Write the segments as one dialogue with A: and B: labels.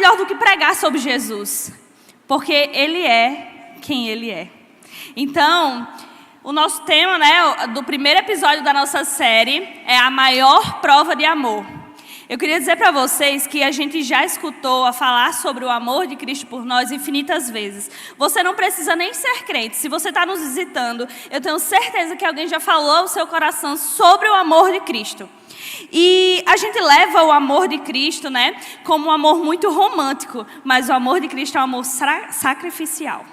A: melhor do que pregar sobre Jesus, porque Ele é quem Ele é. Então, o nosso tema, do primeiro episódio da nossa série é a maior prova de amor. Eu queria dizer para vocês que a gente já escutou a falar sobre o amor de Cristo por nós infinitas vezes. Você não precisa nem ser crente. Se você está nos visitando, eu tenho certeza que alguém já falou ao seu coração sobre o amor de Cristo. E a gente leva o amor de Cristo, como um amor muito romântico, mas o amor de Cristo é um amor sacrificial.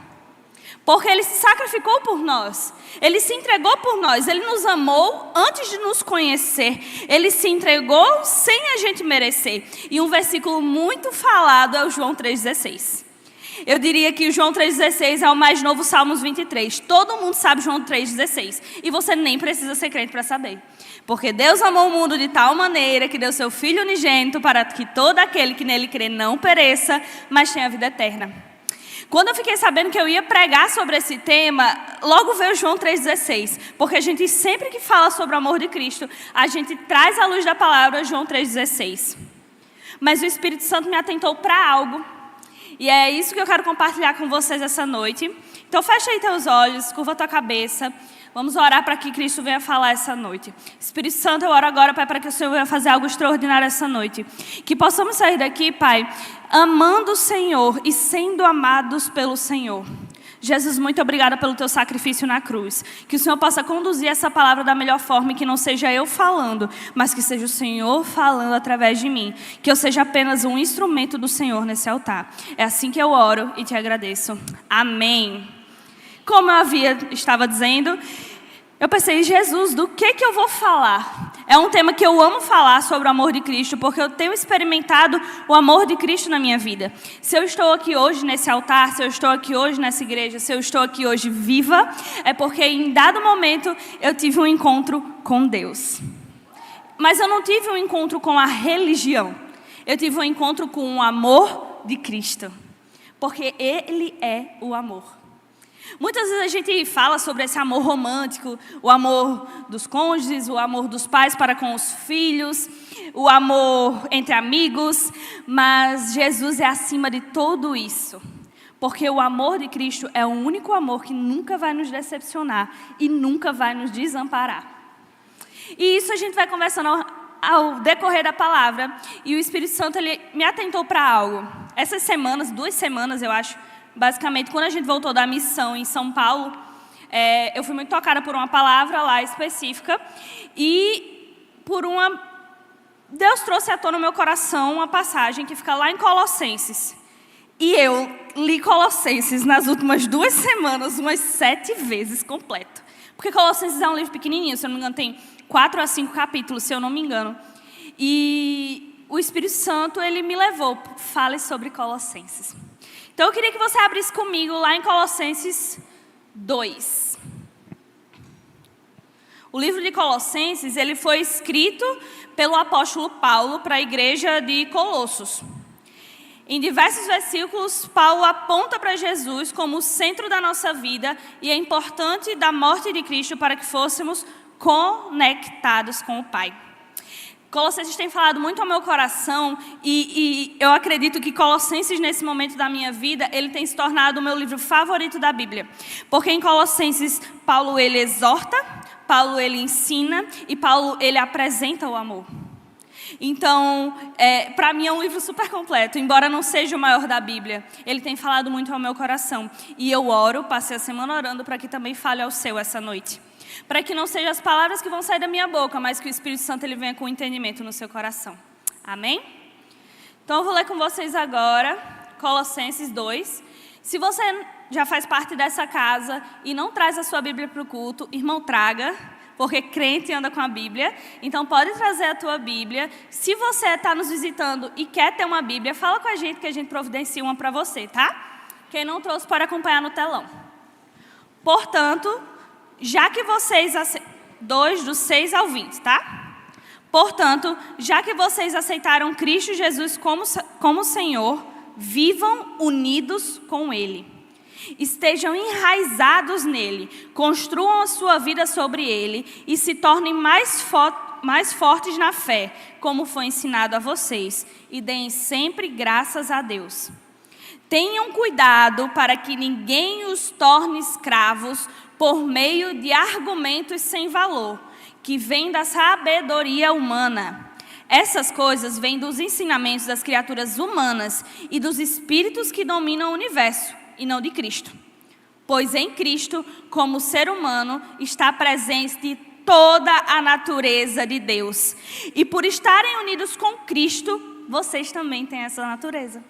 A: Porque Ele se sacrificou por nós, Ele se entregou por nós, Ele nos amou antes de nos conhecer, Ele se entregou sem a gente merecer. E um versículo muito falado é o João 3,16. Eu diria que o João 3,16 é o mais novo Salmos 23. Todo mundo sabe João 3,16. E você nem precisa ser crente para saber. Porque Deus amou o mundo de tal maneira que deu seu Filho unigênito para que todo aquele que nele crê não pereça, mas tenha a vida eterna. Quando eu fiquei sabendo que eu ia pregar sobre esse tema, logo veio João 3,16. Porque a gente sempre que fala sobre o amor de Cristo, a gente traz à luz da palavra João 3,16. Mas o Espírito Santo me atentou para algo. E é isso que eu quero compartilhar com vocês essa noite. Então fecha aí teus olhos, curva tua cabeça. Vamos orar para que Cristo venha falar essa noite. Espírito Santo, eu oro agora, Pai, para que o Senhor venha fazer algo extraordinário essa noite. Que possamos sair daqui, Pai, amando o Senhor e sendo amados pelo Senhor. Jesus, muito obrigada pelo teu sacrifício na cruz. Que o Senhor possa conduzir essa palavra da melhor forma e que não seja eu falando, mas que seja o Senhor falando através de mim. Que eu seja apenas um instrumento do Senhor nesse altar. É assim que eu oro e te agradeço. Amém. Como eu estava dizendo, eu pensei, Jesus, do que eu vou falar? É um tema que eu amo falar sobre o amor de Cristo, porque eu tenho experimentado o amor de Cristo na minha vida. Se eu estou aqui hoje nesse altar, se eu estou aqui hoje nessa igreja, se eu estou aqui hoje viva, é porque em dado momento eu tive um encontro com Deus. Mas eu não tive um encontro com a religião. Eu tive um encontro com o amor de Cristo. Porque Ele é o amor. Muitas vezes a gente fala sobre esse amor romântico, o amor dos cônjuges, o amor dos pais para com os filhos, o amor entre amigos, mas Jesus é acima de tudo isso. Porque o amor de Cristo é o único amor que nunca vai nos decepcionar e nunca vai nos desamparar. E isso a gente vai conversando ao decorrer da palavra, e o Espírito Santo ele me atentou para algo. Essas semanas, 2 semanas eu acho, basicamente, quando a gente voltou da missão em São Paulo, eu fui muito tocada por uma palavra lá específica. E Deus trouxe à tona no meu coração uma passagem que fica lá em Colossenses. E eu li Colossenses nas últimas 2 semanas, umas 7 vezes completo. Porque Colossenses é um livro pequenininho, se eu não me engano, tem 4 a 5 capítulos, se eu não me engano. E o Espírito Santo, ele me levou, fale sobre Colossenses. Então eu queria que você abrisse comigo lá em Colossenses 2. O livro de Colossenses, ele foi escrito pelo apóstolo Paulo para a igreja de Colossos. Em diversos versículos, Paulo aponta para Jesus como o centro da nossa vida e é importante da morte de Cristo para que fôssemos conectados com o Pai. Colossenses tem falado muito ao meu coração e eu acredito que Colossenses, nesse momento da minha vida, ele tem se tornado o meu livro favorito da Bíblia. Porque em Colossenses, Paulo ele exorta, Paulo ele ensina e Paulo ele apresenta o amor. Então, para mim é um livro super completo, embora não seja o maior da Bíblia. Ele tem falado muito ao meu coração. E eu oro, passei a semana orando para que também fale ao seu essa noite. Para que não sejam as palavras que vão sair da minha boca, mas que o Espírito Santo ele venha com entendimento no seu coração. Amém? Então eu vou ler com vocês agora, Colossenses 2. Se você já faz parte dessa casa e não traz a sua Bíblia para o culto, irmão, traga, porque crente anda com a Bíblia. Então pode trazer a tua Bíblia. Se você está nos visitando e quer ter uma Bíblia, fala com a gente que a gente providencia uma para você, tá? Quem não trouxe pode acompanhar no telão. Portanto, já que vocês... 2, do 6 ao 20, tá? Portanto, já que vocês aceitaram Cristo Jesus como Senhor, vivam unidos com Ele. Estejam enraizados nele, construam a sua vida sobre Ele e se tornem mais mais fortes na fé, como foi ensinado a vocês, e deem sempre graças a Deus. Tenham cuidado para que ninguém os torne escravos por meio de argumentos sem valor, que vêm da sabedoria humana. Essas coisas vêm dos ensinamentos das criaturas humanas e dos espíritos que dominam o universo, e não de Cristo. Pois em Cristo, como ser humano, está presente toda a natureza de Deus. E por estarem unidos com Cristo, vocês também têm essa natureza.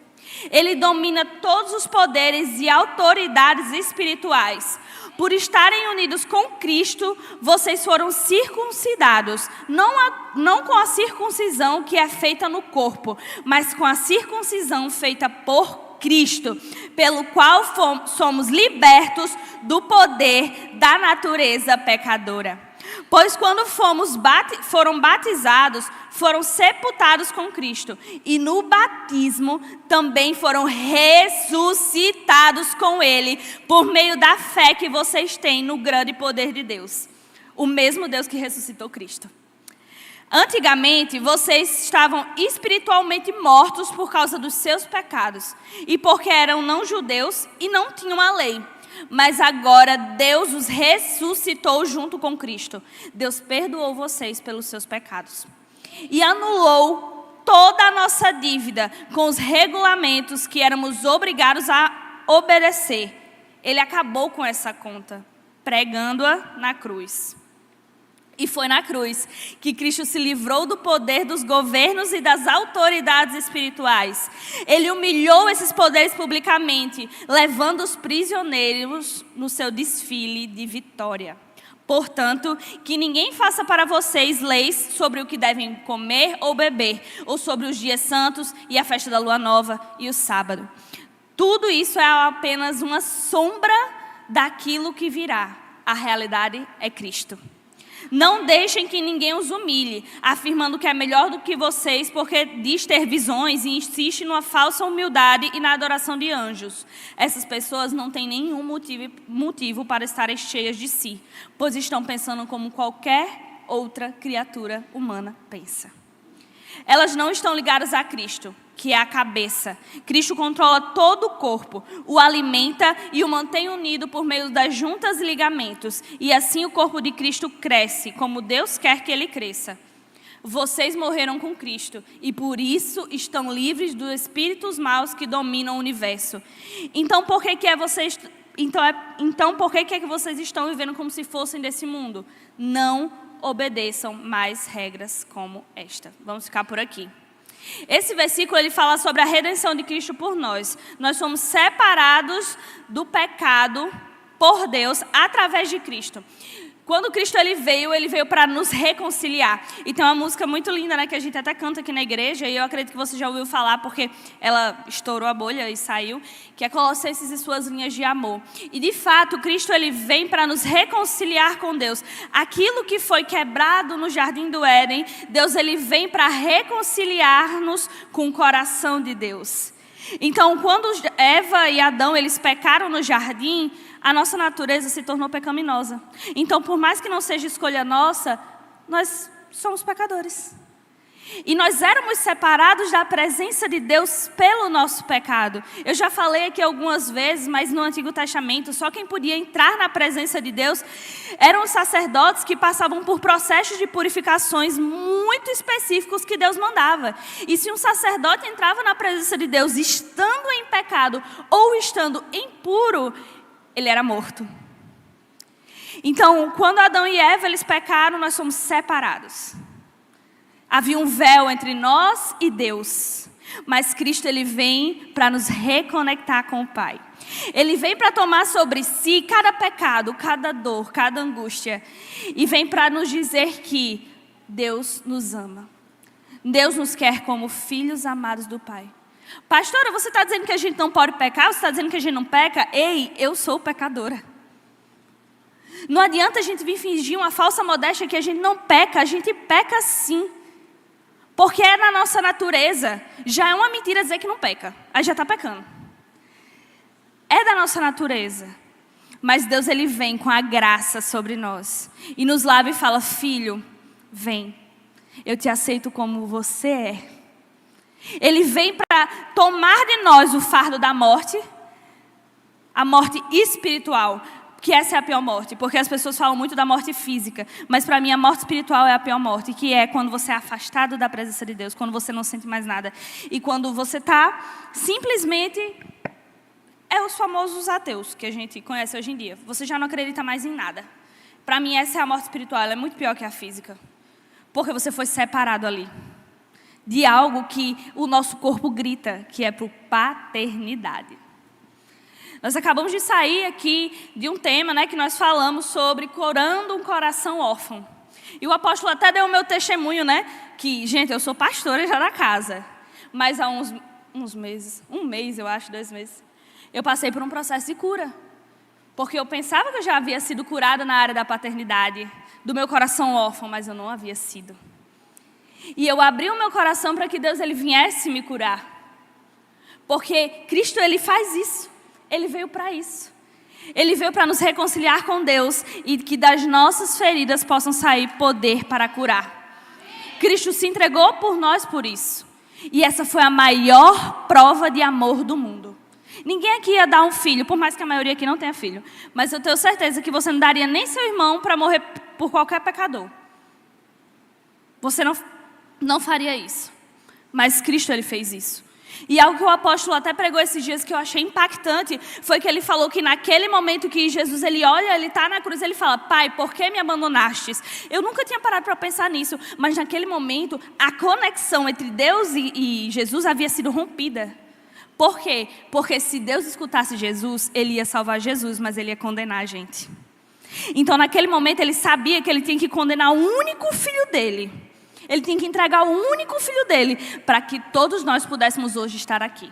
A: Ele domina todos os poderes e autoridades espirituais. Por estarem unidos com Cristo, vocês foram circuncidados, não com a circuncisão que é feita no corpo, mas com a circuncisão feita por Cristo, pelo qual somos libertos do poder da natureza pecadora. Pois quando foram batizados, foram sepultados com Cristo. E no batismo também foram ressuscitados com Ele, por meio da fé que vocês têm no grande poder de Deus. O mesmo Deus que ressuscitou Cristo. Antigamente, vocês estavam espiritualmente mortos por causa dos seus pecados. E porque eram não-judeus e não tinham a lei. Mas agora Deus os ressuscitou junto com Cristo. Deus perdoou vocês pelos seus pecados. E anulou toda a nossa dívida com os regulamentos que éramos obrigados a obedecer. Ele acabou com essa conta, pregando-a na cruz. E foi na cruz que Cristo se livrou do poder dos governos e das autoridades espirituais. Ele humilhou esses poderes publicamente, levando os prisioneiros no seu desfile de vitória. Portanto, que ninguém faça para vocês leis sobre o que devem comer ou beber, ou sobre os dias santos e a festa da lua nova e o sábado. Tudo isso é apenas uma sombra daquilo que virá. A realidade é Cristo. Não deixem que ninguém os humilhe, afirmando que é melhor do que vocês, porque diz ter visões e insiste numa falsa humildade e na adoração de anjos. Essas pessoas não têm nenhum motivo para estarem cheias de si, pois estão pensando como qualquer outra criatura humana pensa. Elas não estão ligadas a Cristo, que é a cabeça. Cristo controla todo o corpo, o alimenta e o mantém unido por meio das juntas e ligamentos. E assim o corpo de Cristo cresce, como Deus quer que ele cresça. Vocês morreram com Cristo e por isso estão livres dos espíritos maus que dominam o universo. Então por que vocês estão vivendo como se fossem desse mundo? Não obedeçam mais regras como esta. Vamos ficar por aqui. Esse versículo ele fala sobre a redenção de Cristo por nós. Nós somos separados do pecado por Deus através de Cristo. Quando Cristo ele veio para nos reconciliar. E tem uma música muito linda, né, que a gente até canta aqui na igreja, e eu acredito que você já ouviu falar, porque ela estourou a bolha e saiu, que é Colossenses e suas linhas de amor. E de fato, Cristo ele vem para nos reconciliar com Deus. Aquilo que foi quebrado no Jardim do Éden, Deus ele vem para reconciliar-nos com o coração de Deus. Então, quando Eva e Adão eles pecaram no jardim, a nossa natureza se tornou pecaminosa. Então, por mais que não seja escolha nossa, nós somos pecadores. E nós éramos separados da presença de Deus pelo nosso pecado. Eu já falei aqui algumas vezes, mas no Antigo Testamento, só quem podia entrar na presença de Deus eram os sacerdotes que passavam por processos de purificações muito específicos que Deus mandava. E se um sacerdote entrava na presença de Deus estando em pecado ou estando impuro, ele era morto. Então, quando Adão e Eva eles pecaram, nós somos separados. Havia um véu entre nós e Deus. Mas Cristo ele vem para nos reconectar com o Pai. Ele vem para tomar sobre si cada pecado, cada dor, cada angústia. E vem para nos dizer que Deus nos ama. Deus nos quer como filhos amados do Pai. Pastora, você está dizendo que a gente não pode pecar? Você está dizendo que a gente não peca? Ei, eu sou pecadora. Não adianta a gente vir fingir uma falsa modéstia que a gente não peca. A gente peca sim. Porque é na nossa natureza. Já é uma mentira dizer que não peca. Aí já está pecando. É da nossa natureza. Mas Deus ele vem com a graça sobre nós. E nos lava e fala, filho, vem. Eu te aceito como você é. Ele vem para tomar de nós o fardo da morte, a morte espiritual, que essa é a pior morte, porque as pessoas falam muito da morte física, mas para mim a morte espiritual é a pior morte, que é quando você é afastado da presença de Deus, quando você não sente mais nada, e quando você está simplesmente, os famosos ateus que a gente conhece hoje em dia, você já não acredita mais em nada. Para mim essa é a morte espiritual, ela é muito pior que a física, porque você foi separado ali, de algo que o nosso corpo grita, que é por paternidade. Nós acabamos de sair aqui de um tema, né, que nós falamos sobre curando um coração órfão. E o apóstolo até deu o meu testemunho, né, que, gente, eu sou pastora já da casa, mas há uns meses, 1 mês, eu acho, 2 meses, eu passei por um processo de cura. Porque eu pensava que eu já havia sido curada na área da paternidade, do meu coração órfão, mas eu não havia sido. E eu abri o meu coração para que Deus ele viesse me curar. Porque Cristo ele faz isso. Ele veio para isso. Ele veio para nos reconciliar com Deus e que das nossas feridas possam sair poder para curar. Cristo se entregou por nós por isso. E essa foi a maior prova de amor do mundo. Ninguém aqui ia dar um filho, por mais que a maioria aqui não tenha filho. Mas eu tenho certeza que você não daria nem seu irmão para morrer por qualquer pecador. Você não faria isso. Mas Cristo ele fez isso. E algo que o apóstolo até pregou esses dias que eu achei impactante foi que ele falou que naquele momento que Jesus ele olha, ele está na cruz, ele fala: Pai, por que me abandonastes? Eu nunca tinha parado para pensar nisso, mas naquele momento a conexão entre Deus e Jesus havia sido rompida. Por quê? Porque se Deus escutasse Jesus, ele ia salvar Jesus, mas ele ia condenar a gente. Então naquele momento ele sabia que ele tinha que condenar o único filho dele. Ele tinha que entregar o único filho dele para que todos nós pudéssemos hoje estar aqui.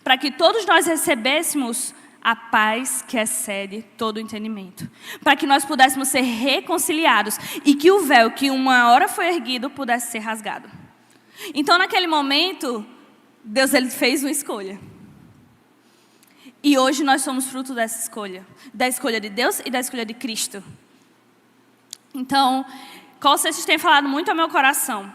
A: Para que todos nós recebêssemos a paz que excede todo o entendimento. Para que nós pudéssemos ser reconciliados e que o véu que uma hora foi erguido pudesse ser rasgado. Então naquele momento, Deus ele fez uma escolha. E hoje nós somos fruto dessa escolha. Da escolha de Deus e da escolha de Cristo. Então, Colossenses tem falado muito ao meu coração.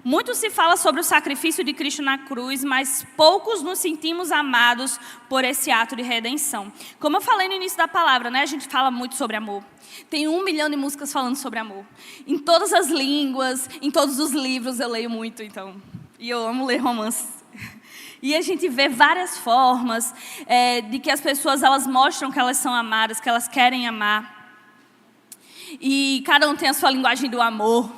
A: Muito se fala sobre o sacrifício de Cristo na cruz, mas poucos nos sentimos amados por esse ato de redenção. Como eu falei no início da palavra, né? A gente fala muito sobre amor. Tem 1 milhão de músicas falando sobre amor. Em todas as línguas, em todos os livros, eu leio muito, então. E eu amo ler romances. E a gente vê várias formas de que as pessoas elas mostram que elas são amadas, que elas querem amar. E cada um tem a sua linguagem do amor.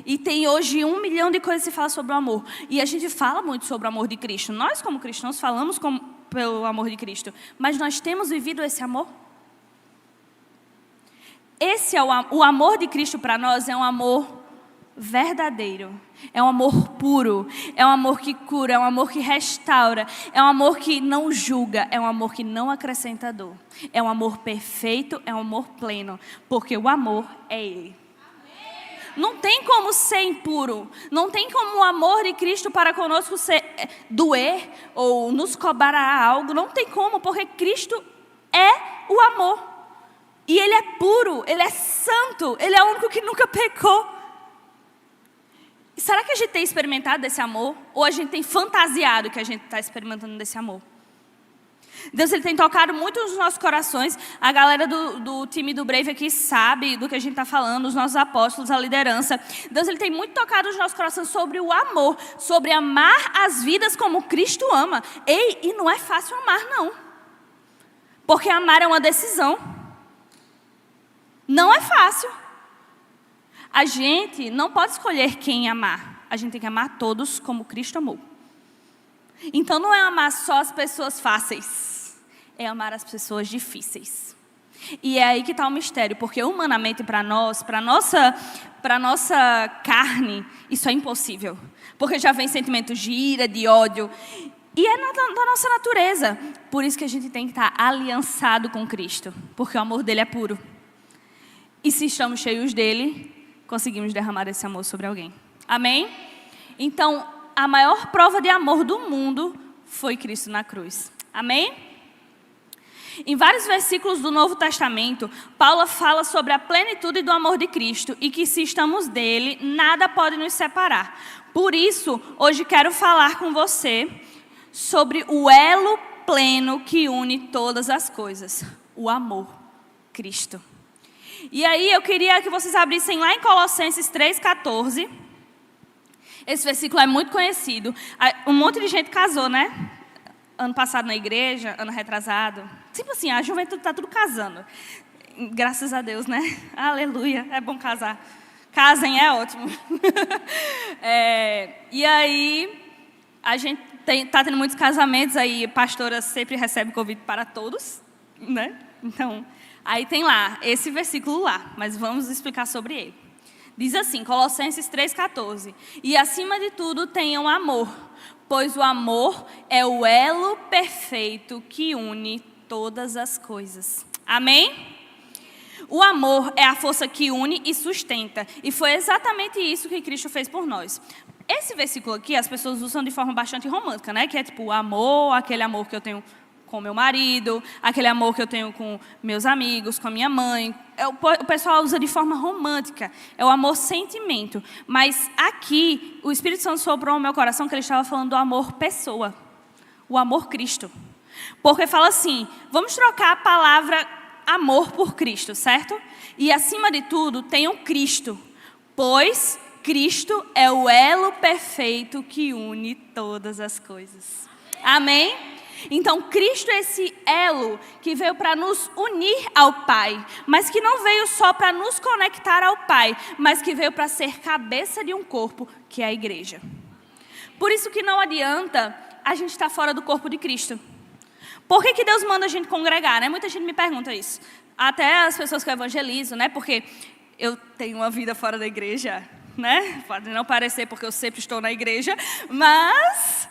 A: E tem hoje 1 milhão de coisas que se fala sobre o amor. E a gente fala muito sobre o amor de Cristo. Nós, como cristãos, falamos pelo amor de Cristo. Mas nós temos vivido esse amor? Esse é o amor de Cristo para nós, é um amor verdadeiro. É um amor puro. É um amor que cura. É um amor que restaura. É um amor que não julga. É um amor que não acrescenta dor. É um amor perfeito. É um amor pleno. Porque o amor é Ele. Não tem como ser impuro. Não tem como o amor de Cristo para conosco doer ou nos cobrar algo. Não tem como, porque Cristo é o amor. E Ele é puro, Ele é santo. Ele é o único que nunca pecou. Será que a gente tem experimentado desse amor? Ou a gente tem fantasiado que a gente está experimentando desse amor? Deus ele tem tocado muito nos nossos corações. A galera do time do Brave aqui sabe do que a gente está falando, os nossos apóstolos, a liderança. Deus ele tem muito tocado nos nossos corações sobre o amor, sobre amar as vidas como Cristo ama. E não é fácil amar, não. Porque amar é uma decisão. Não é fácil. A gente não pode escolher quem amar. A gente tem que amar todos como Cristo amou. Então não é amar só as pessoas fáceis. É amar as pessoas difíceis. E é aí que está o mistério. Porque humanamente para nós, para nossa carne, isso é impossível. Porque já vem sentimentos de ira, de ódio. E é da nossa natureza. Por isso que a gente tem que estar aliançado com Cristo. Porque o amor dele é puro. E se estamos cheios dele, conseguimos derramar esse amor sobre alguém. Amém? Então, a maior prova de amor do mundo foi Cristo na cruz. Amém? Em vários versículos do Novo Testamento, Paulo fala sobre a plenitude do amor de Cristo e que se estamos dele, nada pode nos separar. Por isso, hoje quero falar com você sobre o elo pleno que une todas as coisas, o amor, Cristo. E aí eu queria que vocês abrissem lá em Colossenses 3,14. Esse versículo é muito conhecido. Um monte de gente casou, né? Ano passado na igreja, ano retrasado. Tipo assim, a juventude está tudo casando. Graças a Deus, né? Aleluia, é bom casar. Casem, é ótimo. E aí, a gente está tendo muitos casamentos, aí a pastora sempre recebe convite para todos, né? Então, aí tem lá, esse versículo lá, mas vamos explicar sobre ele. Diz assim, Colossenses 3,14. E acima de tudo tenham amor, pois o amor é o elo perfeito que une todas as coisas. Amém? O amor é a força que une e sustenta. E foi exatamente isso que Cristo fez por nós. Esse versículo aqui, as pessoas usam de forma bastante romântica, né? Que é tipo o amor, aquele amor que eu tenho com meu marido, aquele amor que eu tenho com meus amigos, com a minha mãe. O pessoal usa de forma romântica. É o amor sentimento. Mas aqui, o Espírito Santo soprou no meu coração que ele estava falando do amor pessoa. O amor Cristo. Porque fala assim, vamos trocar a palavra amor por Cristo, certo? E acima de tudo, tenham Cristo. Pois Cristo é o elo perfeito que une todas as coisas. Amém? Então, Cristo é esse elo que veio para nos unir ao Pai, mas que não veio só para nos conectar ao Pai, mas que veio para ser cabeça de um corpo, que é a igreja. Por isso que não adianta a gente estar fora do corpo de Cristo. Por que Deus manda a gente congregar, né? Muita gente me pergunta isso. Até as pessoas que eu evangelizo, né? Porque eu tenho uma vida fora da igreja, né? Pode não parecer porque eu sempre estou na igreja, mas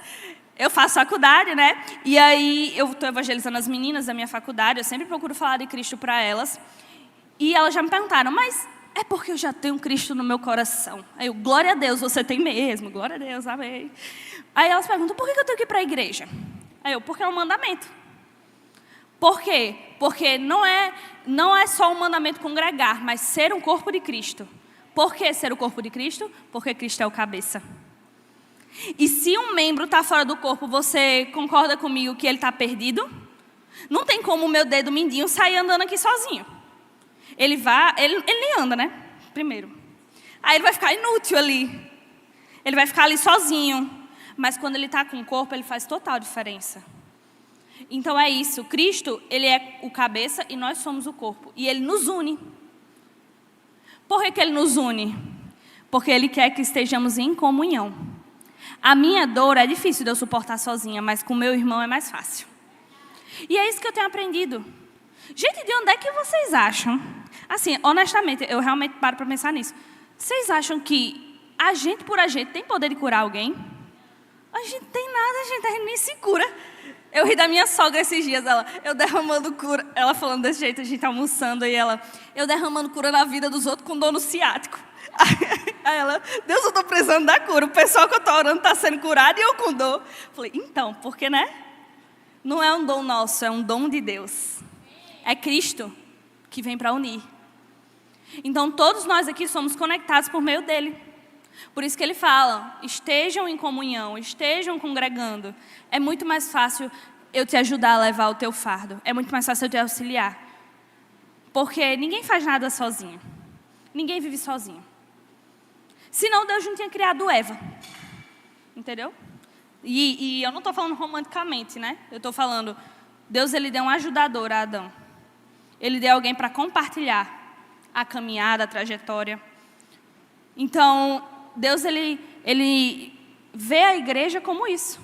A: eu faço faculdade, né? E aí eu estou evangelizando as meninas da minha faculdade, eu sempre procuro falar de Cristo para elas. E elas já me perguntaram, mas é porque eu já tenho Cristo no meu coração. Aí eu, glória a Deus, você tem mesmo, glória a Deus, amém. Aí elas perguntam, por que eu tenho que ir para a igreja? Aí eu, porque é um mandamento. Por quê? Porque não é só um mandamento congregar, mas ser um corpo de Cristo. Por que ser o corpo de Cristo? Porque Cristo é o cabeça. E se um membro está fora do corpo, você concorda comigo que ele está perdido? Não tem como o meu dedo mindinho sair andando aqui sozinho. Ele nem anda, né? Primeiro. Aí ele vai ficar inútil ali. Ele vai ficar ali sozinho. Mas quando ele está com o corpo, ele faz total diferença. Então é isso. Cristo, ele é o cabeça e nós somos o corpo. E ele nos une. Por que ele nos une? Porque ele quer que estejamos em comunhão. A minha dor é difícil de eu suportar sozinha, mas com meu irmão é mais fácil. E é isso que eu tenho aprendido. Gente, de onde é que vocês acham? Assim, honestamente, eu realmente paro para pensar nisso. Vocês acham que a gente por a gente tem poder de curar alguém? A gente tem nada, a gente nem se cura. Eu ri da minha sogra esses dias, eu derramando cura. Ela falando desse jeito, a gente almoçando, e eu derramando cura na vida dos outros com dor no ciático. Aí ela, Deus, eu estou precisando da cura. O pessoal que eu estou orando está sendo curado e eu com dor. Falei, então, porque, né? Não é um dom nosso, é um dom de Deus. É Cristo que vem para unir. Então, todos nós aqui somos conectados por meio dele. Por isso que ele fala, estejam em comunhão, estejam congregando. É muito mais fácil eu te ajudar a levar o teu fardo. É muito mais fácil eu te auxiliar. Porque ninguém faz nada sozinho. Ninguém vive sozinho. Senão Deus não tinha criado Eva. Entendeu? E eu não estou falando romanticamente, né? Eu estou falando, Deus ele deu um ajudador a Adão. Ele deu alguém para compartilhar a caminhada, a trajetória. Então, Deus ele vê a igreja como isso.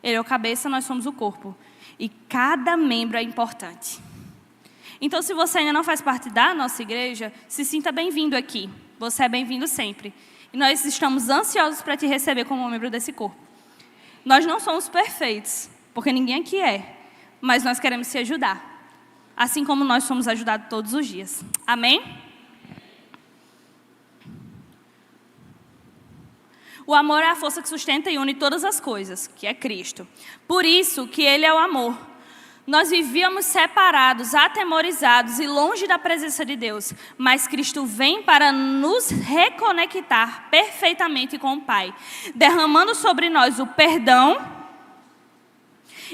A: Ele é o cabeça, nós somos o corpo. E cada membro é importante. Então, se você ainda não faz parte da nossa igreja, se sinta bem-vindo aqui. Você é bem-vindo sempre. E nós estamos ansiosos para te receber como membro desse corpo. Nós não somos perfeitos, porque ninguém aqui é. Mas nós queremos te ajudar. Assim como nós somos ajudados todos os dias. Amém? O amor é a força que sustenta e une todas as coisas, que é Cristo. Por isso que ele é o amor. Nós vivíamos separados, atemorizados e longe da presença de Deus. Mas Cristo vem para nos reconectar perfeitamente com o Pai, derramando sobre nós o perdão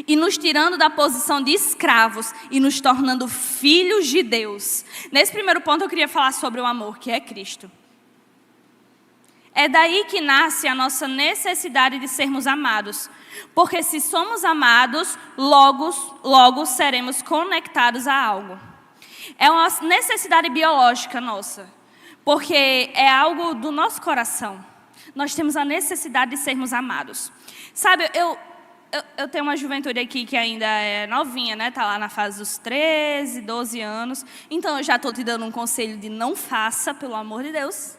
A: e nos tirando da posição de escravos e nos tornando filhos de Deus. Nesse primeiro ponto eu queria falar sobre o amor, que é Cristo. É daí que nasce a nossa necessidade de sermos amados. Porque se somos amados, logo seremos conectados a algo. É uma necessidade biológica nossa. Porque é algo do nosso coração. Nós temos a necessidade de sermos amados. Sabe, eu tenho uma juventude aqui que ainda é novinha, né? Está lá na fase dos 13, 12 anos. Então eu já estou te dando um conselho de não faça, pelo amor de Deus.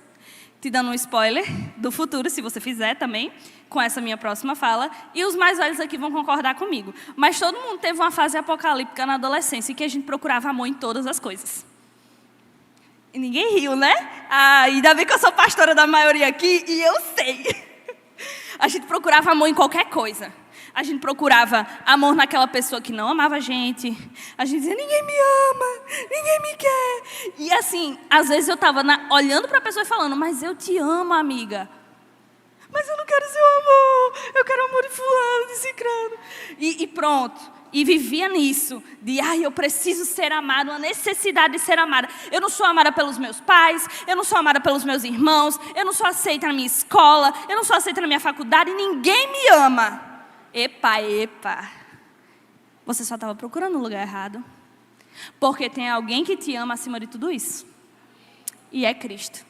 A: Te dando um spoiler do futuro, se você fizer também, com essa minha próxima fala. E os mais velhos aqui vão concordar comigo. Mas todo mundo teve uma fase apocalíptica na adolescência, em que a gente procurava amor em todas as coisas. E ninguém riu, né? Ainda bem que eu sou pastora da maioria aqui, e eu sei. A gente procurava amor em qualquer coisa. A gente procurava amor naquela pessoa que não amava a gente. A gente dizia, ninguém me ama, ninguém me quer. E assim, às vezes eu estava olhando para a pessoa e falando, mas eu te amo, amiga. Mas eu não quero seu amor, eu quero amor de fulano, de cicrano. E pronto. E vivia nisso, de, eu preciso ser amada, uma necessidade de ser amada. Eu não sou amada pelos meus pais, eu não sou amada pelos meus irmãos, eu não sou aceita na minha escola, eu não sou aceita na minha faculdade, ninguém me ama. Epa. Você só estava procurando o lugar errado. Porque tem alguém que te ama acima de tudo isso. E é Cristo.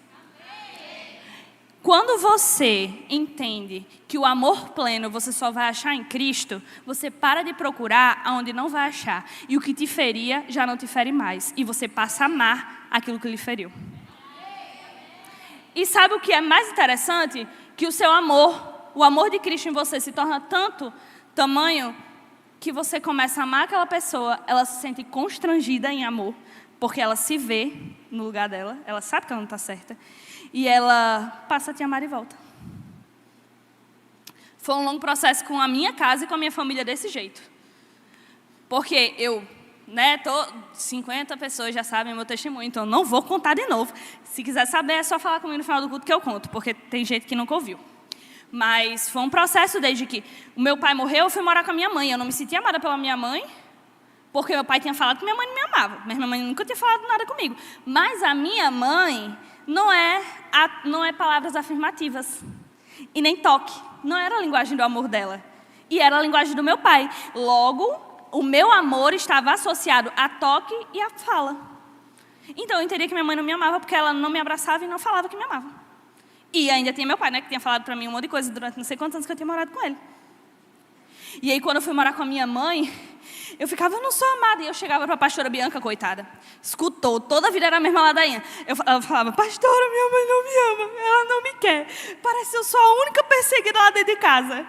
A: Quando você entende que o amor pleno você só vai achar em Cristo, você para de procurar aonde não vai achar. E o que te feria já não te fere mais. E você passa a amar aquilo que lhe feriu. E sabe o que é mais interessante? Que o seu amor, o amor de Cristo em você se torna tanto tamanho que você começa a amar aquela pessoa, ela se sente constrangida em amor, porque ela se vê no lugar dela, ela sabe que ela não está certa, e ela passa a te amar de volta. Foi um longo processo com a minha casa e com a minha família desse jeito. Porque eu, 50 pessoas já sabem meu testemunho, então não vou contar de novo. Se quiser saber, é só falar comigo no final do culto que eu conto, porque tem gente que nunca ouviu. Mas foi um processo desde que o meu pai morreu, eu fui morar com a minha mãe. Eu não me sentia amada pela minha mãe, porque meu pai tinha falado que minha mãe não me amava. Mas minha mãe nunca tinha falado nada comigo. Mas a minha mãe não é palavras afirmativas. E nem toque. Não era a linguagem do amor dela. E era a linguagem do meu pai. Logo, o meu amor estava associado a toque e a fala. Então eu entendia que minha mãe não me amava porque ela não me abraçava e não falava que me amava. E ainda tinha meu pai, que tinha falado pra mim um monte de coisa durante não sei quantos anos que eu tinha morado com ele. E aí, quando eu fui morar com a minha mãe, eu ficava, eu não sou amada. E eu chegava pra pastora Bianca, coitada. Escutou, toda a vida era a mesma ladainha. Ela falava, pastora, minha mãe não me ama, ela não me quer. Parece que eu sou a única perseguida lá dentro de casa.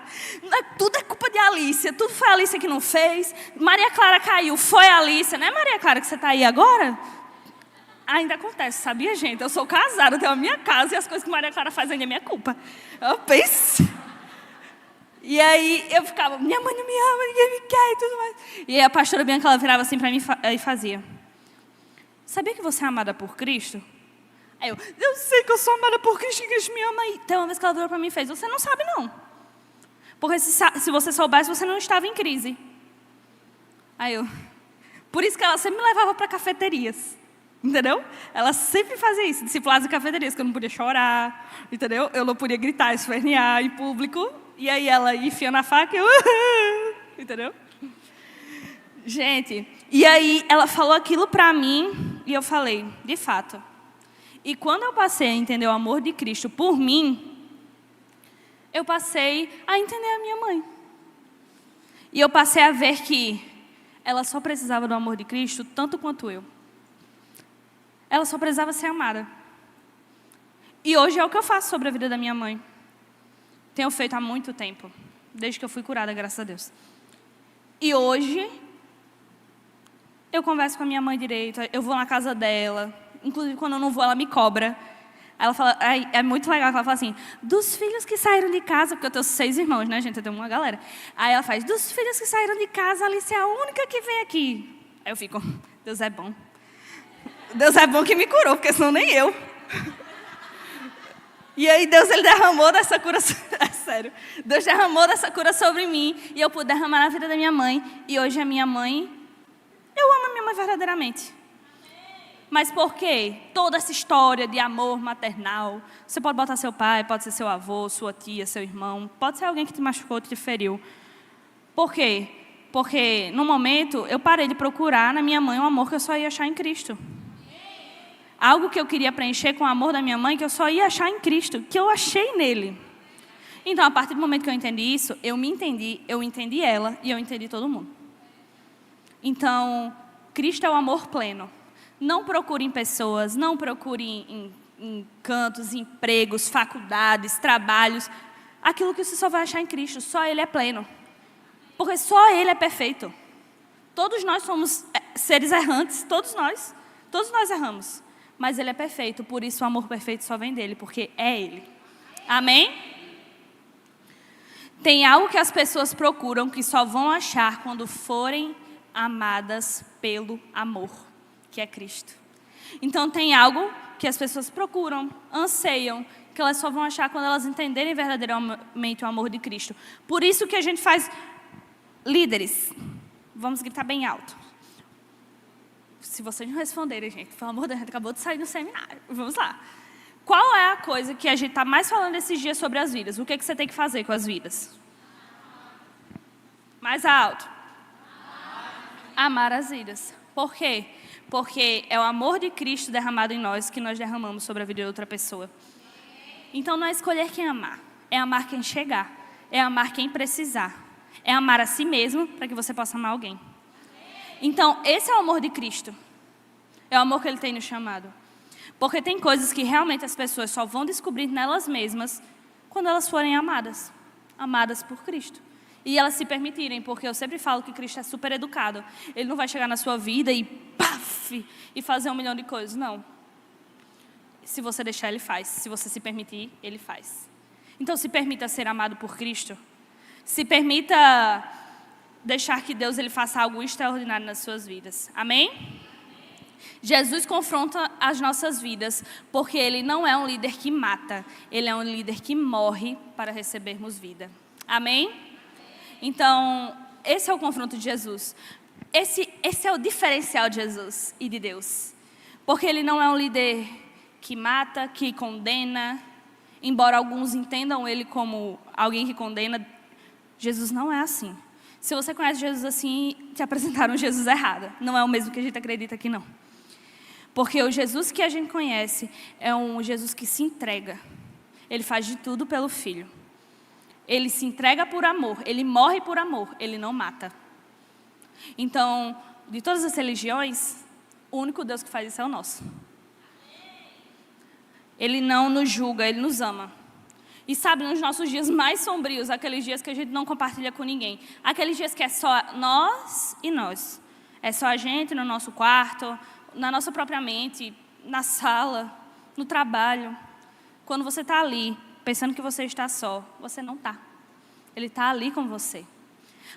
A: Tudo é culpa de Alicia, tudo foi a Alicia que não fez. Maria Clara caiu, foi a Alicia. Não é Maria Clara que você tá aí agora? Ainda acontece, sabia, gente? Eu sou casada, eu tenho a minha casa e as coisas que Maria Clara faz ainda é minha culpa. Eu penso. E aí eu ficava, minha mãe não me ama, ninguém me quer e tudo mais. E aí a pastora Bianca, ela virava assim para mim e fazia, sabia que você é amada por Cristo? Aí eu sei que eu sou amada por Cristo e Cristo me ama. E então uma vez que ela virou para mim e fez, você não sabe não. Porque se você soubesse, você não estava em crise. Aí por isso que ela sempre me levava para cafeterias. Entendeu? Ela sempre fazia isso, discipulados em cafeterias, que eu não podia chorar, entendeu? Eu não podia gritar, esfernear em público, e aí ela enfia na faca e eu... entendeu? Gente, e aí ela falou aquilo pra mim, e eu falei, de fato. E quando eu passei a entender o amor de Cristo por mim, eu passei a entender a minha mãe. E eu passei a ver que ela só precisava do amor de Cristo tanto quanto eu. Ela só precisava ser amada. E hoje é o que eu faço sobre a vida da minha mãe. Tenho feito há muito tempo. Desde que eu fui curada, graças a Deus. E hoje, eu converso com a minha mãe direito. Eu vou na casa dela. Inclusive, quando eu não vou, ela me cobra. Ela fala, é muito legal que ela fala assim, dos filhos que saíram de casa, porque eu tenho 6 irmãos, né, gente? Eu tenho uma galera. Aí ela faz, dos filhos que saíram de casa, a Alice é a única que vem aqui. Aí eu fico, Deus é bom. Deus é bom que me curou, porque senão nem eu. E aí Deus, ele derramou dessa cura, é sério. Deus derramou dessa cura sobre mim, e eu pude derramar na vida da minha mãe. E hoje a minha mãe, eu amo a minha mãe verdadeiramente. Mas por quê? Toda essa história de amor maternal, você pode botar seu pai, pode ser seu avô, sua tia, seu irmão, pode ser alguém que te machucou, te feriu. Por quê? Porque no momento eu parei de procurar na minha mãe um amor que eu só ia achar em Cristo. Algo que eu queria preencher com o amor da minha mãe, que eu só ia achar em Cristo, que eu achei nele. Então, a partir do momento que eu entendi isso, eu entendi ela e eu entendi todo mundo. Então, Cristo é o amor pleno. Não procure em pessoas, não procure em cantos, empregos, faculdades, trabalhos. Aquilo que você só vai achar em Cristo, só Ele é pleno. Porque só Ele é perfeito. Todos nós somos seres errantes, todos nós erramos. Mas Ele é perfeito, por isso o amor perfeito só vem dEle, porque é Ele. Amém? Tem algo que as pessoas procuram que só vão achar quando forem amadas pelo amor, que é Cristo. Então tem algo que as pessoas procuram, anseiam, que elas só vão achar quando elas entenderem verdadeiramente o amor de Cristo. Por isso que a gente faz líderes. Vamos gritar bem alto. Se vocês não responderem, gente, pelo amor de Deus, a gente acabou de sair do seminário. Vamos lá. Qual é a coisa que a gente está mais falando esses dias sobre as vidas? O que você tem que fazer com as vidas? Mais alto. Amar as vidas. Por quê? Porque é o amor de Cristo derramado em nós que nós derramamos sobre a vida de outra pessoa. Então não é escolher quem amar, é amar quem chegar, é amar quem precisar, é amar a si mesmo para que você possa amar alguém. Então esse é o amor de Cristo, é o amor que Ele tem nos chamado. Porque tem coisas que realmente as pessoas só vão descobrir nelas mesmas quando elas forem amadas, amadas por Cristo. E elas se permitirem, porque eu sempre falo que Cristo é super educado. Ele não vai chegar na sua vida e paf, e fazer 1 milhão de coisas, não. Se você deixar, Ele faz. Se você se permitir, Ele faz. Então se permita ser amado por Cristo. Se permita deixar que Deus ele faça algo extraordinário nas suas vidas. Amém? Jesus confronta as nossas vidas, porque Ele não é um líder que mata. Ele é um líder que morre para recebermos vida. Amém? Então, esse é o confronto de Jesus. Esse é o diferencial de Jesus e de Deus. Porque Ele não é um líder que mata, que condena. Embora alguns entendam Ele como alguém que condena, Jesus não é assim. Se você conhece Jesus assim, te apresentaram Jesus errado. Não é o mesmo que a gente acredita aqui, não. Porque o Jesus que a gente conhece é um Jesus que se entrega. Ele faz de tudo pelo Filho. Ele se entrega por amor, Ele morre por amor, Ele não mata. Então, de todas as religiões, o único Deus que faz isso é o nosso. Ele não nos julga, Ele nos ama. E sabe, nos nossos dias mais sombrios, aqueles dias que a gente não compartilha com ninguém, aqueles dias que é só nós e nós. É só a gente no nosso quarto, na nossa própria mente, na sala, no trabalho. Quando você está ali, pensando que você está só, você não está. Ele está ali com você.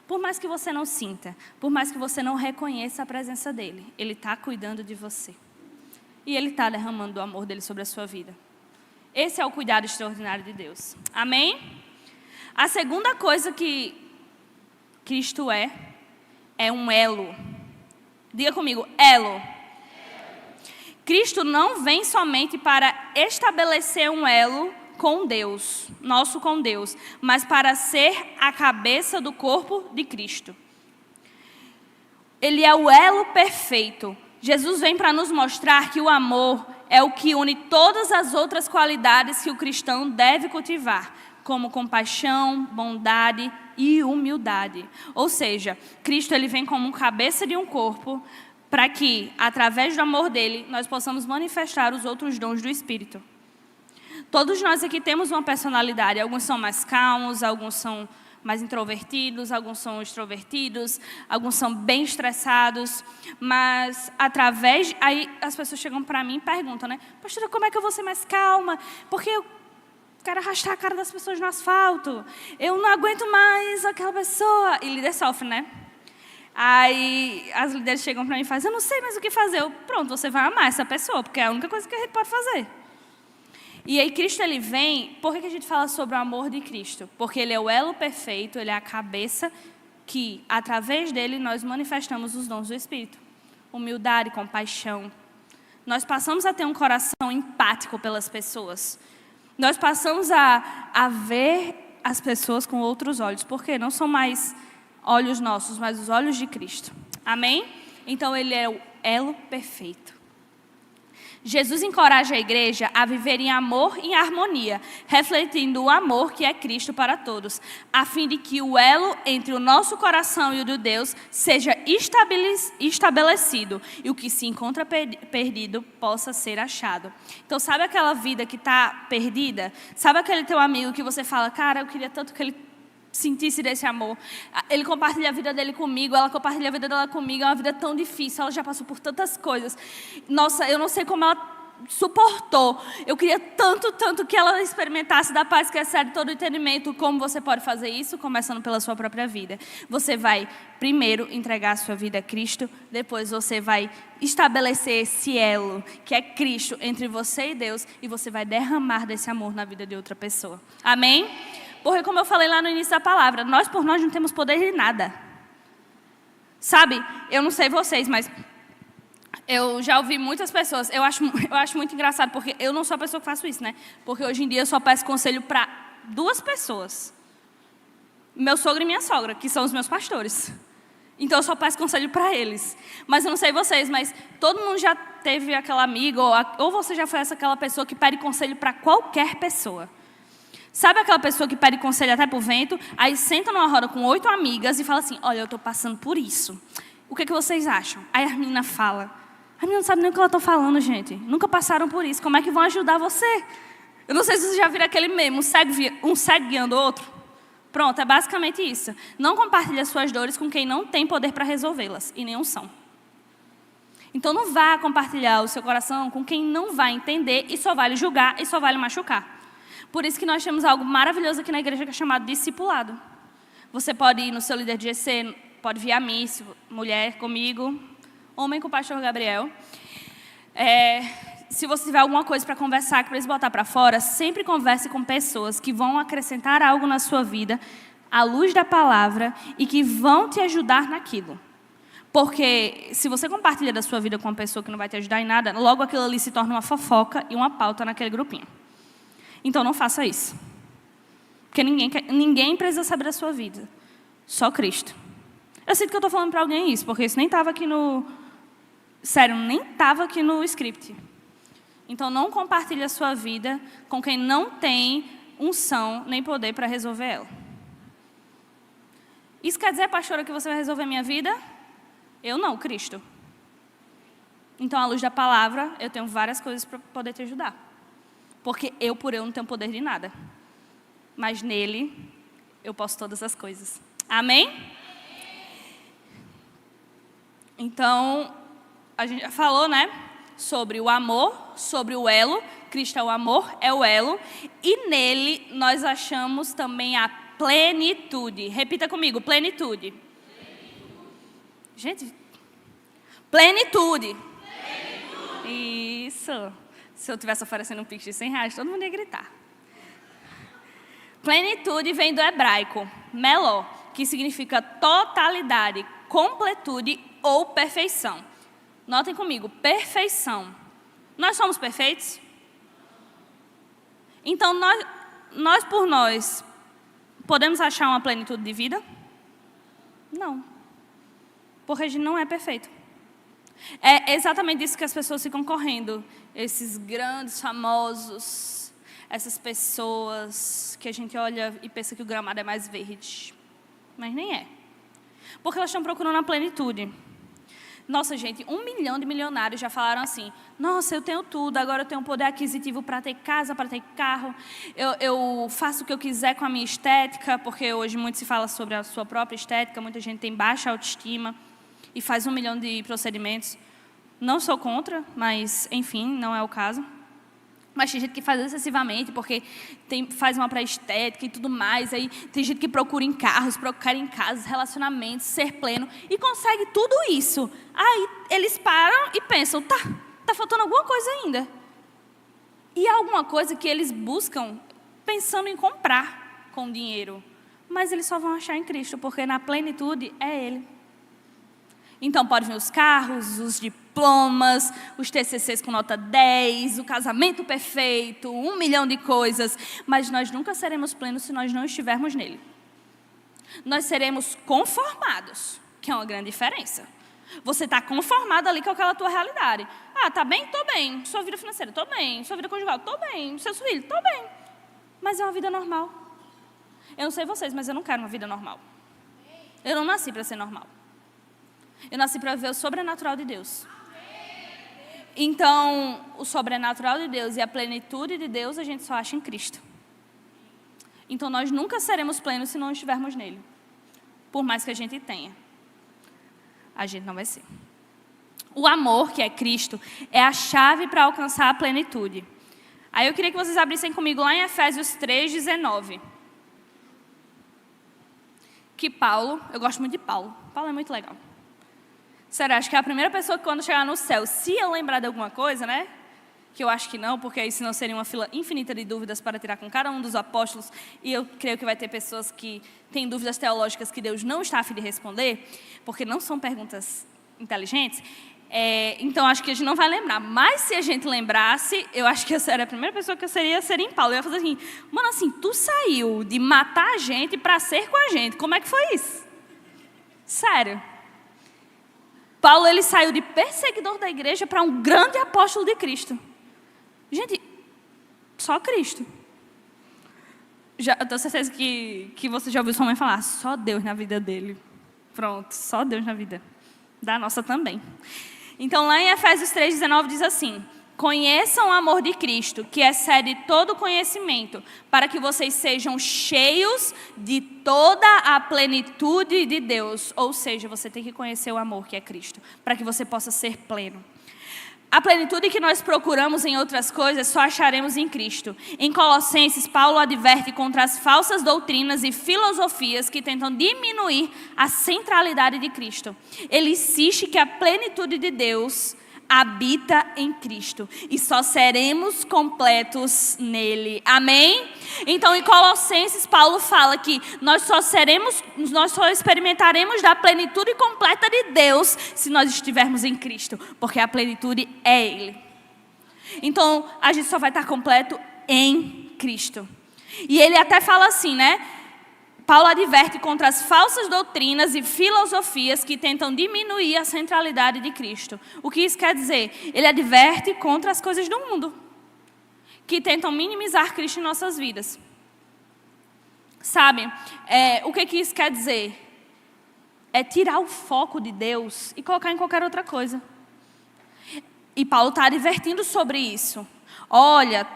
A: Por mais que você não sinta, por mais que você não reconheça a presença dEle, Ele está cuidando de você. E Ele está derramando o amor dEle sobre a sua vida. Esse é o cuidado extraordinário de Deus. Amém? A segunda coisa que Cristo é um elo. Diga comigo, elo. Cristo não vem somente para estabelecer um elo com Deus, nosso com Deus, mas para ser a cabeça do corpo de Cristo. Ele é o elo perfeito. Jesus vem para nos mostrar que o amor é o que une todas as outras qualidades que o cristão deve cultivar, como compaixão, bondade e humildade. Ou seja, Cristo ele vem como cabeça de um corpo para que, através do amor dele, nós possamos manifestar os outros dons do Espírito. Todos nós aqui temos uma personalidade, alguns são mais calmos, alguns são mais introvertidos, alguns são extrovertidos, alguns são bem estressados, mas aí as pessoas chegam para mim e perguntam, né? Pastora, como é que eu vou ser mais calma? Porque eu quero arrastar a cara das pessoas no asfalto. Eu não aguento mais aquela pessoa. E líder sofre, né? Aí as líderes chegam para mim e fazem, eu não sei mais o que fazer. Pronto, você vai amar essa pessoa, porque é a única coisa que a gente pode fazer. E aí Cristo, ele vem, por que a gente fala sobre o amor de Cristo? Porque ele é o elo perfeito, ele é a cabeça que, através dele, nós manifestamos os dons do Espírito. Humildade, compaixão. Nós passamos a ter um coração empático pelas pessoas. Nós passamos a ver as pessoas com outros olhos, porque não são mais olhos nossos, mas os olhos de Cristo. Amém? Então, ele é o elo perfeito. Jesus encoraja a igreja a viver em amor e harmonia, refletindo o amor que é Cristo para todos, a fim de que o elo entre o nosso coração e o de Deus seja estabelecido e o que se encontra perdido possa ser achado. Então, sabe aquela vida que está perdida? Sabe aquele teu amigo que você fala, cara, eu queria tanto que ele sentisse desse amor. Ele compartilha a vida dele comigo, ela compartilha a vida dela comigo, é uma vida tão difícil, ela já passou por tantas coisas. Nossa, eu não sei como ela suportou. Eu queria tanto que ela experimentasse da paz que excede todo o entendimento. Como você pode fazer isso? Começando pela sua própria vida. Você vai primeiro entregar a sua vida a Cristo, depois você vai estabelecer esse elo, que é Cristo, entre você e Deus, e você vai derramar desse amor na vida de outra pessoa. Amém? Porque, como eu falei lá no início da palavra, nós por nós não temos poder de nada. Sabe, eu não sei vocês, mas eu já ouvi muitas pessoas, eu acho muito engraçado, porque eu não sou a pessoa que faço isso, né? Porque hoje em dia eu só peço conselho para 2 pessoas. Meu sogro e minha sogra, que são os meus pastores. Então eu só peço conselho para eles. Mas eu não sei vocês, mas todo mundo já teve aquela amiga, ou você já foi aquela pessoa que pede conselho para qualquer pessoa. Sabe aquela pessoa que pede conselho até pro vento, aí senta numa roda com 8 amigas e fala assim, olha, eu estou passando por isso. O que vocês acham? Aí a menina fala, a menina não sabe nem o que ela está falando, gente. Nunca passaram por isso, como é que vão ajudar você? Eu não sei se vocês já viram aquele meme, um cego guiando o outro. Pronto, é basicamente isso. Não compartilhe as suas dores com quem não tem poder para resolvê-las, e nenhum são. Então não vá compartilhar o seu coração com quem não vai entender e só vai lhe julgar e só vai lhe machucar. Por isso que nós temos algo maravilhoso aqui na igreja que é chamado discipulado. Você pode ir no seu líder de GC, pode vir a mim, mulher comigo, homem com o pastor Gabriel. Se você tiver alguma coisa para conversar, que precisa botar para fora, sempre converse com pessoas que vão acrescentar algo na sua vida, à luz da palavra, e que vão te ajudar naquilo. Porque se você compartilha da sua vida com uma pessoa que não vai te ajudar em nada, logo aquilo ali se torna uma fofoca e uma pauta naquele grupinho. Então não faça isso. Porque ninguém precisa saber da sua vida. Só Cristo. Eu sinto que eu estou falando para alguém isso, porque isso nem estava aqui no... Sério, nem estava aqui no script. Então não compartilhe a sua vida com quem não tem unção nem poder para resolver ela. Isso quer dizer, pastora, que você vai resolver minha vida? Eu não, Cristo. Então, à luz da palavra, eu tenho várias coisas para poder te ajudar. Porque eu não tenho poder de nada. Mas nele, eu posso todas as coisas. Amém? Então, a gente já falou, né? Sobre o amor, sobre o elo. Cristo é o amor, é o elo. E nele, nós achamos também a plenitude. Repita comigo, plenitude. Gente, plenitude. Isso. Se eu estivesse oferecendo um pix de R$100, todo mundo ia gritar. Plenitude vem do hebraico, meló, que significa totalidade, completude ou perfeição. Notem comigo, perfeição. Nós somos perfeitos? Então, nós por nós, podemos achar uma plenitude de vida? Não. Porque a gente não é perfeito. É exatamente isso que as pessoas ficam correndo. Esses grandes, famosos, essas pessoas que a gente olha e pensa que o gramado é mais verde. Mas nem é. Porque elas estão procurando a plenitude. Nossa, gente, 1 milhão de milionários já falaram assim: nossa, eu tenho tudo, agora eu tenho poder aquisitivo para ter casa, para ter carro, eu faço o que eu quiser com a minha estética, porque hoje muito se fala sobre a sua própria estética, muita gente tem baixa autoestima e faz 1 milhão de procedimentos. Não sou contra, mas, enfim, não é o caso. Mas tem gente que faz excessivamente, porque faz uma pré-estética e tudo mais. Aí tem gente que procura em carros, procura em casas, relacionamentos, ser pleno, e consegue tudo isso. Aí eles param e pensam, tá faltando alguma coisa ainda. E há alguma coisa que eles buscam pensando em comprar com dinheiro. Mas eles só vão achar em Cristo, porque na plenitude é Ele. Então, pode vir os carros, os diplomas, os TCCs com nota 10, o casamento perfeito, 1 milhão de coisas, mas nós nunca seremos plenos se nós não estivermos nele. Nós seremos conformados, que é uma grande diferença. Você está conformado ali com aquela tua realidade. Ah, tá bem? Tô bem. Sua vida financeira? Tô bem. Sua vida conjugal? Tô bem. Seus filhos? Tô bem. Mas é uma vida normal. Eu não sei vocês, mas eu não quero uma vida normal. Eu não nasci para ser normal. Eu nasci para ver o sobrenatural de Deus. Então, o sobrenatural de Deus e a plenitude de Deus a gente só acha em Cristo. Então, nós nunca seremos plenos se não estivermos nele. Por mais que a gente tenha. A gente não vai ser. O amor, que é Cristo, é a chave para alcançar a plenitude. Aí eu queria que vocês abrissem comigo lá em Efésios 3:19. Que Paulo, eu gosto muito de Paulo. Paulo é muito legal. Sério, acho que é a primeira pessoa que quando chegar no céu, se eu lembrar de alguma coisa, né? Que eu acho que não, porque aí senão seria uma fila infinita de dúvidas para tirar com cada um dos apóstolos. E eu creio que vai ter pessoas que têm dúvidas teológicas que Deus não está a fim de responder, porque não são perguntas inteligentes. Então, acho que a gente não vai lembrar. Mas se a gente lembrasse, eu acho que eu seria a primeira pessoa que eu seria em Paulo. Eu ia fazer assim, mano, assim, tu saiu de matar a gente para ser com a gente. Como é que foi isso? Sério. Paulo, ele saiu de perseguidor da igreja para um grande apóstolo de Cristo. Gente, só Cristo. Eu tenho certeza que você já ouviu sua mãe falar, só Deus na vida dele. Pronto, só Deus na vida. Da nossa também. Então, lá em Efésios 3:19 diz assim: conheçam o amor de Cristo, que excede todo conhecimento, para que vocês sejam cheios de toda a plenitude de Deus. Ou seja, você tem que conhecer o amor que é Cristo, para que você possa ser pleno. A plenitude que nós procuramos em outras coisas só acharemos em Cristo. Em Colossenses, Paulo adverte contra as falsas doutrinas e filosofias que tentam diminuir a centralidade de Cristo. Ele insiste que a plenitude de Deus habita em Cristo e só seremos completos nele. Amém? Então, em Colossenses, Paulo fala que nós só experimentaremos da plenitude completa de Deus se nós estivermos em Cristo, porque a plenitude é Ele. Então, a gente só vai estar completo em Cristo. E ele até fala assim, né? Paulo adverte contra as falsas doutrinas e filosofias que tentam diminuir a centralidade de Cristo. O que isso quer dizer? Ele adverte contra as coisas do mundo, que tentam minimizar Cristo em nossas vidas. Sabe, o que isso quer dizer? É tirar o foco de Deus e colocar em qualquer outra coisa. E Paulo está advertindo sobre isso. Olha,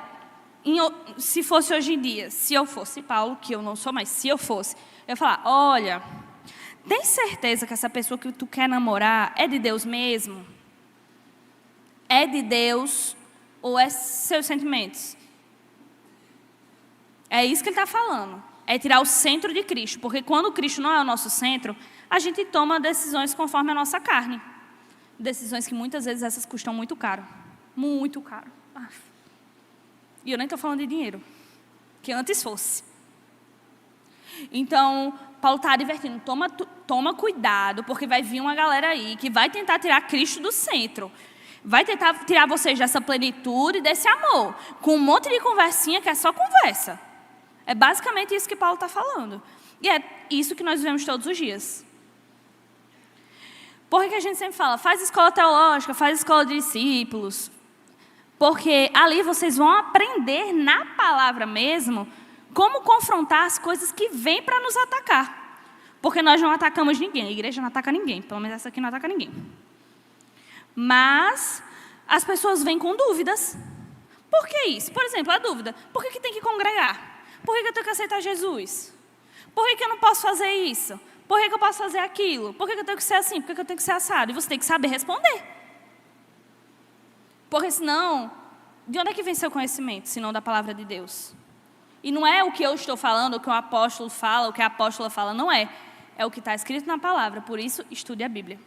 A: se fosse hoje em dia, se eu fosse Paulo, que eu não sou, mas se eu fosse, eu ia falar, olha, tem certeza que essa pessoa que tu quer namorar é de Deus mesmo? É de Deus ou é seus sentimentos? É isso que ele está falando. É tirar o centro de Cristo, porque quando Cristo não é o nosso centro, a gente toma decisões conforme a nossa carne. Decisões que muitas vezes essas custam muito caro. Muito caro. E eu nem estou falando de dinheiro, que antes fosse. Então, Paulo está advertindo, toma cuidado, porque vai vir uma galera aí que vai tentar tirar Cristo do centro. Vai tentar tirar vocês dessa plenitude, desse amor, com um monte de conversinha que é só conversa. É basicamente isso que Paulo está falando. E é isso que nós vivemos todos os dias. Por que a gente sempre fala, faz escola teológica, faz escola de discípulos? Porque ali vocês vão aprender na palavra mesmo como confrontar as coisas que vêm para nos atacar. Porque nós não atacamos ninguém, a igreja não ataca ninguém, pelo menos essa aqui não ataca ninguém. Mas as pessoas vêm com dúvidas. Por que isso? Por exemplo, a dúvida. Por que tem que congregar? Por que eu tenho que aceitar Jesus? Por que eu não posso fazer isso? Por que eu posso fazer aquilo? Por que eu tenho que ser assim? Por que eu tenho que ser assado? E você tem que saber responder. Porque senão, de onde é que vem seu conhecimento, se não da palavra de Deus? E não é o que eu estou falando, o que o apóstolo fala, o que a apóstola fala, não é. É o que está escrito na palavra, por isso, estude a Bíblia.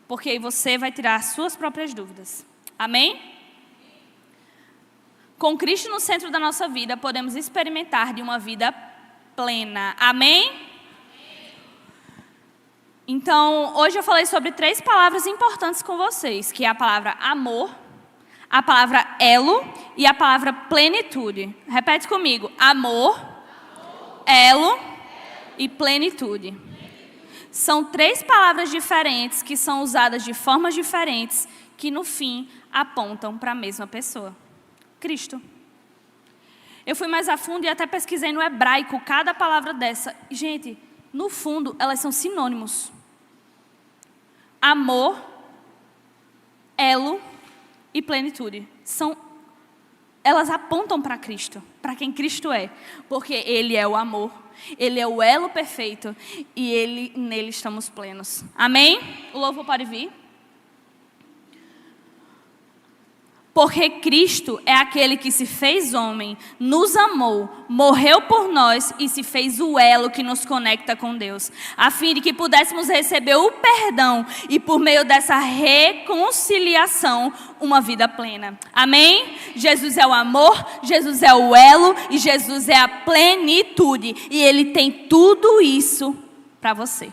A: Porque aí você vai tirar as suas próprias dúvidas. Amém? Com Cristo no centro da nossa vida, podemos experimentar de uma vida plena. Amém? Então, hoje eu falei sobre 3 palavras importantes com vocês, que é a palavra amor, a palavra elo e a palavra plenitude. Repete comigo: amor, elo e plenitude. São 3 palavras diferentes que são usadas de formas diferentes, que no fim apontam para a mesma pessoa, Cristo. Eu fui mais a fundo e até pesquisei no hebraico cada palavra dessa. Gente, no fundo, elas são sinônimos. Amor, elo e plenitude. Elas apontam para Cristo, para quem Cristo é. Porque Ele é o amor, Ele é o elo perfeito e nele estamos plenos. Amém? O louvor pode vir. Porque Cristo é aquele que se fez homem, nos amou, morreu por nós e se fez o elo que nos conecta com Deus, a fim de que pudéssemos receber o perdão e por meio dessa reconciliação, uma vida plena. Amém? Jesus é o amor, Jesus é o elo e Jesus é a plenitude. E Ele tem tudo isso para você.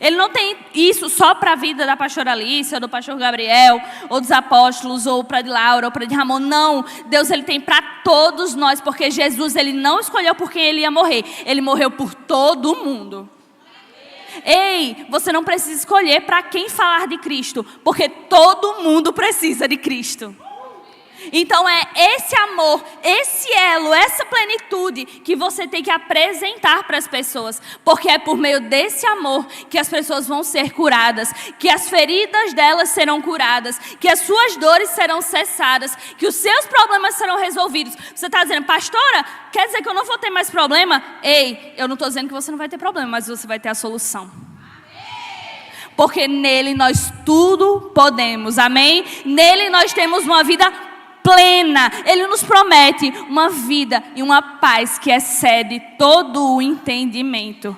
A: Ele não tem isso só para a vida da pastora Alice, ou do pastor Gabriel, ou dos apóstolos, ou para de Laura, ou para de Ramon. Não, Deus Ele tem para todos nós, porque Jesus Ele não escolheu por quem Ele ia morrer. Ele morreu por todo mundo. Ei, você não precisa escolher para quem falar de Cristo, porque todo mundo precisa de Cristo. Então é esse amor, esse elo, essa plenitude que você tem que apresentar para as pessoas. Porque é por meio desse amor que as pessoas vão ser curadas, que as feridas delas serão curadas, que as suas dores serão cessadas, que os seus problemas serão resolvidos. Você está dizendo: pastora, quer dizer que eu não vou ter mais problema? Ei, eu não estou dizendo que você não vai ter problema, mas você vai ter a solução. Porque nele nós tudo podemos, amém? Nele nós temos uma vida plena. Ele nos promete uma vida e uma paz que excede todo o entendimento.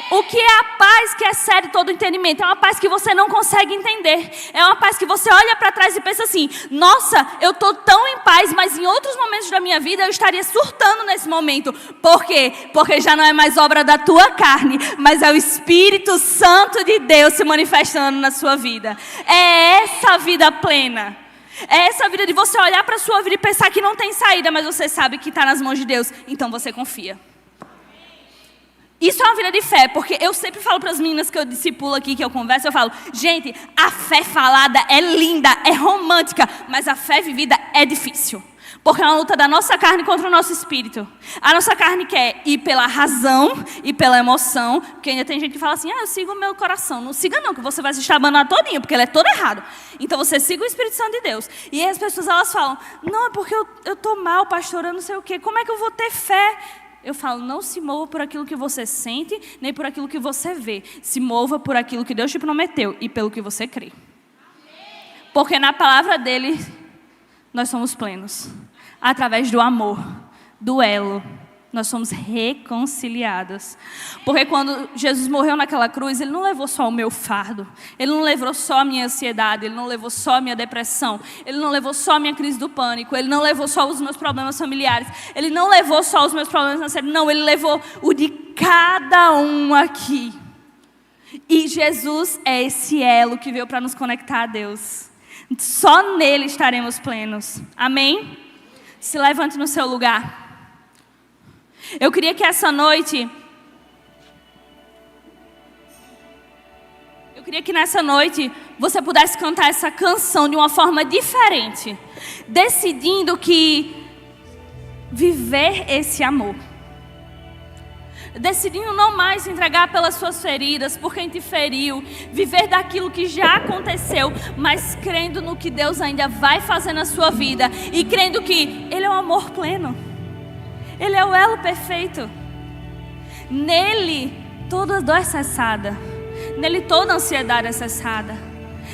A: O que é a paz que excede todo o entendimento? É uma paz que você não consegue entender. É uma paz que você olha para trás e pensa assim: nossa, eu estou tão em paz, mas em outros momentos da minha vida eu estaria surtando nesse momento. Por quê? Porque já não é mais obra da tua carne, mas é o Espírito Santo de Deus se manifestando na sua vida. É essa vida plena. É essa vida de você olhar para a sua vida e pensar que não tem saída, mas você sabe que está nas mãos de Deus, então você confia. Isso é uma vida de fé, porque eu sempre falo para as meninas que eu discipulo aqui, que eu converso, eu falo: gente, a fé falada é linda, é romântica, mas a fé vivida é difícil. Porque é uma luta da nossa carne contra o nosso espírito. A nossa carne quer ir pela razão e pela emoção. Porque ainda tem gente que fala assim: eu sigo o meu coração. Não siga não, que você vai se estabanar todinho, porque ele é todo errado. Então você siga o Espírito Santo de Deus. E aí as pessoas elas falam: não, é porque eu estou mal, pastor, eu não sei o quê. Como é que eu vou ter fé? Eu falo: não se mova por aquilo que você sente, nem por aquilo que você vê. Se mova por aquilo que Deus te prometeu e pelo que você crê. Porque na palavra dele, nós somos plenos. Através do amor, do elo, nós somos reconciliados. Porque quando Jesus morreu naquela cruz, Ele não levou só o meu fardo. Ele não levou só a minha ansiedade. Ele não levou só a minha depressão. Ele não levou só a minha crise do pânico. Ele não levou só os meus problemas familiares. Ele não levou só os meus problemas financeiros. Não, Ele levou o de cada um aqui. E Jesus é esse elo que veio para nos conectar a Deus. Só nele estaremos plenos. Amém? Se levante no seu lugar. Eu queria que essa noite, nessa noite, você pudesse cantar essa canção de uma forma diferente. Decidindo que viver esse amor. decidindo não mais se entregar pelas suas feridas, por quem te feriu, viver daquilo que já aconteceu, mas crendo no que Deus ainda vai fazer na sua vida e crendo que Ele é o amor pleno, Ele é o elo perfeito. Nele toda dor é cessada, nele toda ansiedade é cessada,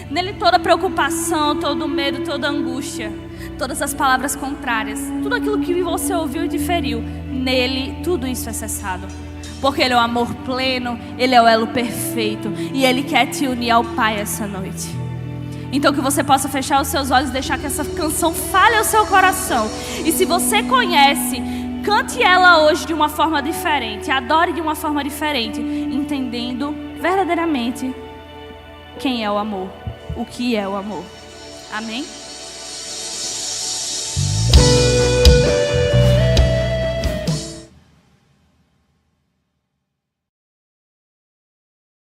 A: nele toda preocupação, todo medo, toda angústia, todas as palavras contrárias, tudo aquilo que você ouviu e te feriu, nele tudo isso é cessado. Porque Ele é o amor pleno, Ele é o elo perfeito e Ele quer te unir ao Pai essa noite. Então que você possa fechar os seus olhos e deixar que essa canção fale ao seu coração. E se você conhece, cante ela hoje de uma forma diferente, adore de uma forma diferente, entendendo verdadeiramente quem é o amor, o que é o amor. Amém?